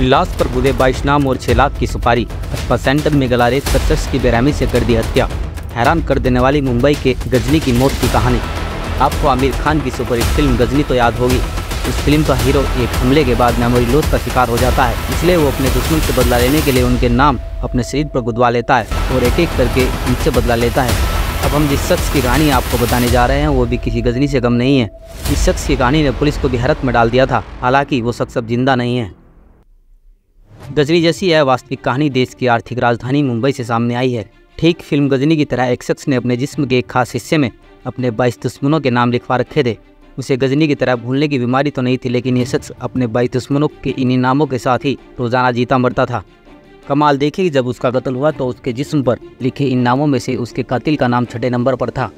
लाश पर बुधे 22 नाम और 6 लाख की सुपारी। अस्पा सेंटर में गलारे शख्स की बेरहमी से कर दी हत्या। हैरान कर देने वाली मुंबई के गजनी की मौत की कहानी। आपको आमिर खान की सुपरहिट फिल्म गजनी तो याद होगी। इस फिल्म का हीरो एक हमले के बाद मेमोरी लॉस का शिकार हो जाता है, इसलिए वो अपने दुश्मन से बदला लेने के लिए उनके नाम अपने शरीर पर गुदवा लेता है और एक एक करके उनसे बदला लेता है। अब हम जिस शख्स की कहानी आपको बताने जा रहे हैं वो भी किसी गजनी से कम नहीं है। इस शख्स की कहानी ने पुलिस को भी हैरत में डाल दिया था, हालांकि वो शख्स अब जिंदा नहीं है। गजनी जैसी यह वास्तविक कहानी देश की आर्थिक राजधानी मुंबई से सामने आई है। ठीक फिल्म गजनी की तरह एक शख्स ने अपने जिस्म के एक खास हिस्से में अपने 22 दुश्मनों के नाम लिखवा रखे थे। उसे गजनी की तरह भूलने की बीमारी तो नहीं थी, लेकिन यह शख्स अपने 22 दुश्मनों के इन्हीं नामों के साथ ही रोजाना जीता मरता था। कमाल देखिए कि जब उसका कत्ल हुआ तो उसके जिस्म पर लिखे इन नामों में से उसके कातिल का नाम 6 नंबर पर था।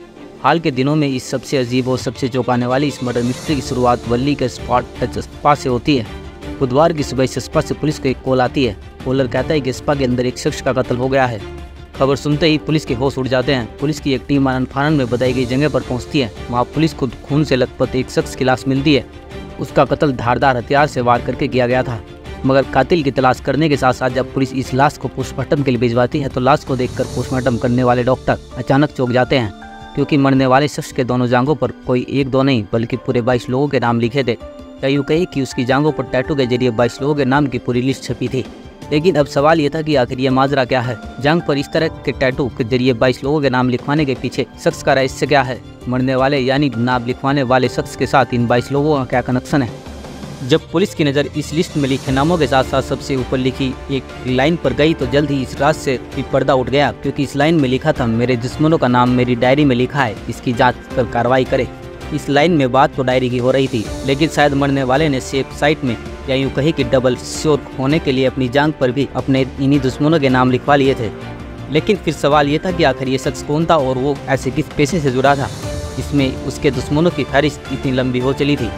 हाल के दिनों में इस सबसे अजीब और सबसे चौंकाने वाली इस मर्डर मिस्ट्री की शुरुआत वल्ली के स्पॉट टच स्पा से होती है। बुधवार की सुबह स्पा से पुलिस को एक कॉल आती है। कॉलर कहता है कि स्पा के अंदर एक शख्स का कत्ल हो गया है। खबर सुनते ही पुलिस के होश उड़ जाते हैं। पुलिस की एक टीम आनन-फानन में बताई गई जगह पर पहुंचती है। वहां पुलिस को खून से लथपथ एक शख्स की लाश मिलती है। उसका कत्ल धारदार हथियार से वार करके किया गया था। मगर कातिल की तलाश करने के साथ साथ जब पुलिस इस लाश को पोस्टमार्टम के लिए भिजवाती है तो लाश को देखकर पोस्टमार्टम करने वाले डॉक्टर अचानक चौंक जाते हैं, क्योंकि मरने वाले शख्स के दोनों जांघों पर कोई 1-2 नहीं बल्कि पूरे 22 लोगों के नाम लिखे थे। या यूँ कही कि उसकी जांघों पर टैटू के जरिए 22 लोगों के नाम की पूरी लिस्ट छपी थी। लेकिन अब सवाल ये था कि आखिर ये माजरा क्या है। जांघ पर इस तरह के टैटू के जरिए 22 लोगों के नाम लिखवाने के पीछे शख्स का रहस्य क्या है। मरने वाले यानी नाम लिखवाने वाले शख्स के साथ इन 22 लोगों का क्या कनेक्शन है। जब पुलिस की नज़र इस लिस्ट में लिखे नामों के साथ साथ सबसे ऊपर लिखी एक लाइन पर गई तो जल्द ही इस राज से भी पर्दा उठ गया, क्योंकि इस लाइन में लिखा था, मेरे दुश्मनों का नाम मेरी डायरी में लिखा है, इसकी जांच कर कार्रवाई करे। इस लाइन में बात तो डायरी की हो रही थी, लेकिन शायद मरने वाले ने सेफ साइट में या यूँ कही कि डबल श्योर होने के लिए अपनी जांघ पर भी अपने इन्हीं दुश्मनों के नाम लिखवा लिए थे। लेकिन फिर सवाल ये था कि आखिर ये शख्स कौन था और वो ऐसे किस पेशे से जुड़ा था जिसमें उसके दुश्मनों की फहरिस्त इतनी लंबी हो चली थी।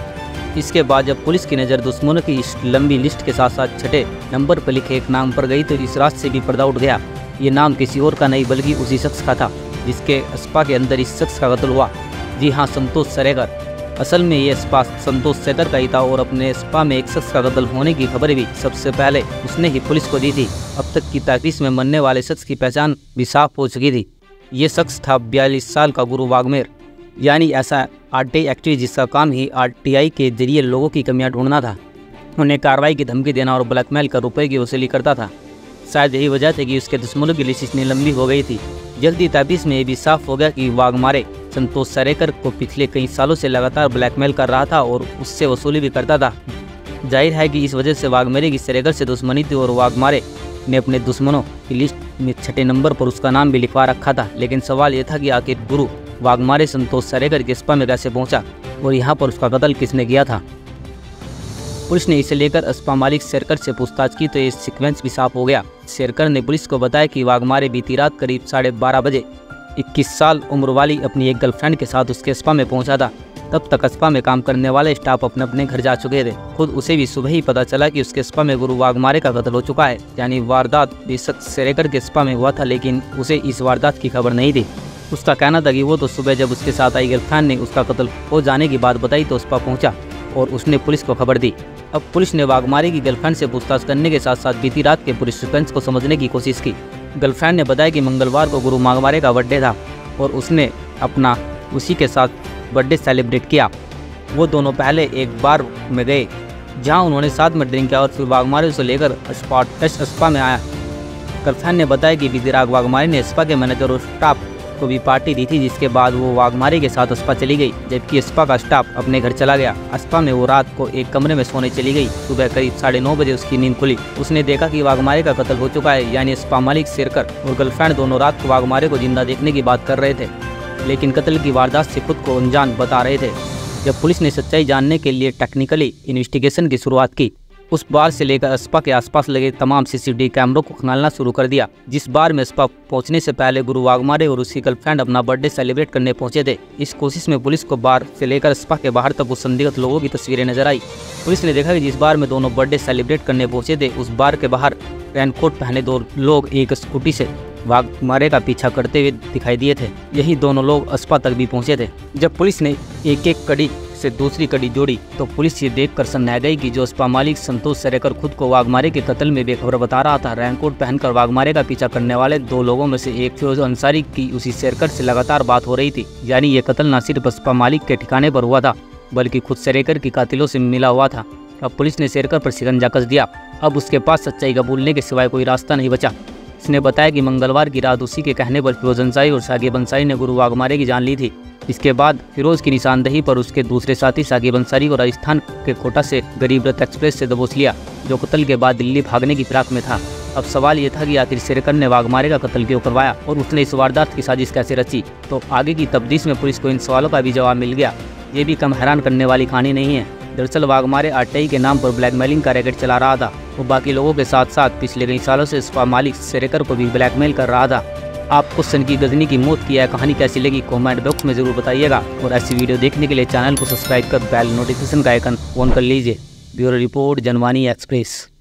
इसके बाद जब पुलिस की नज़र दुश्मनों की इस लंबी लिस्ट के साथ साथ 6 नंबर पर लिखे एक नाम पर गई तो इस रात से भी पर्दा उठ गया। ये नाम किसी और का नहीं बल्कि उसी शख्स का था जिसके स्पा के अंदर इस शख्स का कत्ल हुआ। जी हाँ, संतोष सरेगर। असल में ये स्पा संतोष सरेगर का ही था और अपने स्पा में एक शख्स का कत्ल होने की खबर भी सबसे पहले उसने ही पुलिस को दी थी। अब तक की तहकीक में मरने वाले शख्स की पहचान भी साफ हो चुकी थी। ये शख्स था 42 साल का गुरु वाग्मेर, यानी ऐसा आरटीआई एक्टिविस्ट जिसका काम ही आरटीआई के जरिए लोगों की कमियां ढूंढना था, उन्हें कार्रवाई की धमकी देना और ब्लैकमेल कर रुपए की वसूली करता था। शायद यही वजह थी कि उसके दुश्मनों की लिस्ट इतनी लंबी हो गई थी। जल्दी तहकीक में ये भी साफ हो गया कि वाघमारे संतोष सरेगर को पिछले कई सालों से लगातार ब्लैकमेल कर रहा था और उससे वसूली भी करता था। जाहिर है कि इस वजह से वाघमेरे की सरेगर से दुश्मनी थी और वाघमारे ने अपने दुश्मनों की लिस्ट में 6 नंबर पर उसका नाम भी लिखवा रखा था। लेकिन सवाल ये था कि आखिर गुरु वाघमारे संतोष सरेगर के स्पा में कैसे पहुंचा और यहाँ पर उसका कत्ल किसने किया था। पुलिस ने इसे लेकर स्पा मालिक शेरकर से पूछताछ की तो ये सीक्वेंस भी साफ हो गया। शेरकर ने पुलिस को बताया कि वाघमारे बीती रात करीब 12:30 बजे 21 साल उम्र वाली अपनी एक गर्लफ्रेंड के साथ उसके स्पा में पहुंचा था। तब तक स्पा में काम करने वाले स्टाफ अपने अपने घर जा चुके थे। खुद उसे भी सुबह ही पता चला कि उसके स्पा में गुरु वाघमारे का कत्ल हो चुका है, यानी वारदात बेशक शेरकर के स्पा में हुआ था, लेकिन उसे इस वारदात की खबर नहीं थी। उसका कहना था कि वो तो सुबह जब उसके साथ आई गर्लफ्रेंड ने उसका कत्ल हो जाने की बात बताई तो स्पा पहुंचा और उसने पुलिस को खबर दी। अब पुलिस ने वाघमारे की गर्लफ्रेंड से पूछताछ करने के साथ साथ बीती रात के पूरे सीक्वेंस को समझने की कोशिश की। गर्लफ्रेंड ने बताया कि मंगलवार को गुरु वाघमारे का बर्थडे था और उसने अपना उसी के साथ बर्थडे सेलिब्रेट किया। वो दोनों पहले एक बार में गए जहां उन्होंने साथ में ड्रिंक किया और फिर वाघमारे उसे लेकर स्पा में आया। गर्लफ्रेंड ने बताया कि बीती रात वाघमारे ने स्पा के मैनेजर और स्टाफ को भी पार्टी दी थी, जिसके बाद वो वाघमारे के साथ स्पा चली गई, जबकि स्पा का स्टाफ अपने घर चला गया। स्पा में वो रात को एक कमरे में सोने चली गई। सुबह करीब 9:30 बजे उसकी नींद खुली। उसने देखा कि वाघमारे का कत्ल हो चुका है, यानी स्पा मालिक शेरकर और गर्लफ्रेंड दोनों रात को वाघमारे को जिंदा देखने की बात कर रहे थे, लेकिन कत्ल की वारदात से खुद को अनजान बता रहे थे। जब पुलिस ने सच्चाई जानने के लिए टेक्निकली इन्वेस्टिगेशन की शुरुआत की, उस बार से लेकर स्पा के आसपास लगे तमाम सीसीटीवी कैमरों को खंगालना शुरू कर दिया। जिस बार में स्पा पहुंचने से पहले गुरु वाघमारे और उसकी गर्लफ्रेंड अपना बर्थडे सेलिब्रेट करने पहुंचे थे। इस कोशिश में पुलिस को बार से लेकर स्पा के बाहर तक उस संदिग्ध लोगों की तस्वीरें नजर आई। पुलिस ने देखा कि जिस बार में दोनों बर्थडे सेलिब्रेट करने पहुंचे थे, उस बार के बाहर रेनकोट पहने 2 लोग एक स्कूटी से वाघमारे का पीछा करते हुए दिखाई दिए थे। यही दोनों लोग स्पा तक भी पहुंचे थे। जब पुलिस ने एक एक कड़ी से दूसरी कड़ी जोड़ी तो पुलिस ये देखकर सन्ना गई कि जो स्पा मालिक संतोष सरेकर खुद को वाघमारे के कत्ल में बेखबर बता रहा था, रैनकोट पहनकर वाघमारे का पीछा करने वाले 2 लोगों में से एक फिरोज अंसारी की उसी सरेकर से लगातार बात हो रही थी। यानी ये कत्ल न सिर्फ स्पा मालिक के ठिकाने पर हुआ था बल्कि खुद सरेकर के कातिलों से मिला हुआ था। अब पुलिस ने सरेकर पर शिकंजा कस दिया। अब उसके पास सच्चाई कबूलने के सिवाय कोई रास्ता नहीं बचा। इसने बताया कि मंगलवार की रात उसी के कहने पर फिरोज अंसारी और साकिब अंसारी ने गुरु वाघमारे की जान ली थी। इसके बाद फिरोज की निशानदेही पर उसके दूसरे साथी साकिब अंसारी को राजस्थान के कोटा से गरीब रथ एक्सप्रेस से दबोच लिया, जो कत्ल के बाद दिल्ली भागने की फिराक में था। अब सवाल ये था कि आखिर सरेकर ने वाघमारे का कत्ल क्यों करवाया और उसने इस वारदात की साजिश कैसे रची। तो आगे की तफ्तीश में पुलिस को इन सवालों का भी जवाब मिल गया। ये भी कम हैरान करने वाली कहानी नहीं है। दरअसल वाघमारे आरटीआई के नाम पर ब्लैकमेलिंग का रैकेट चला रहा था। वो बाकी लोगों के साथ साथ पिछले कई सालों से स्पा मालिक सरेकर को भी ब्लैकमेल कर रहा था। आपको सन की गजनी की मौत की यह कहानी कैसी लगी कमेंट बॉक्स में जरूर बताइएगा और ऐसी वीडियो देखने के लिए चैनल को सब्सक्राइब कर बेल नोटिफिकेशन का आइकन ऑन कर लीजिए। Bureau report Janvani express.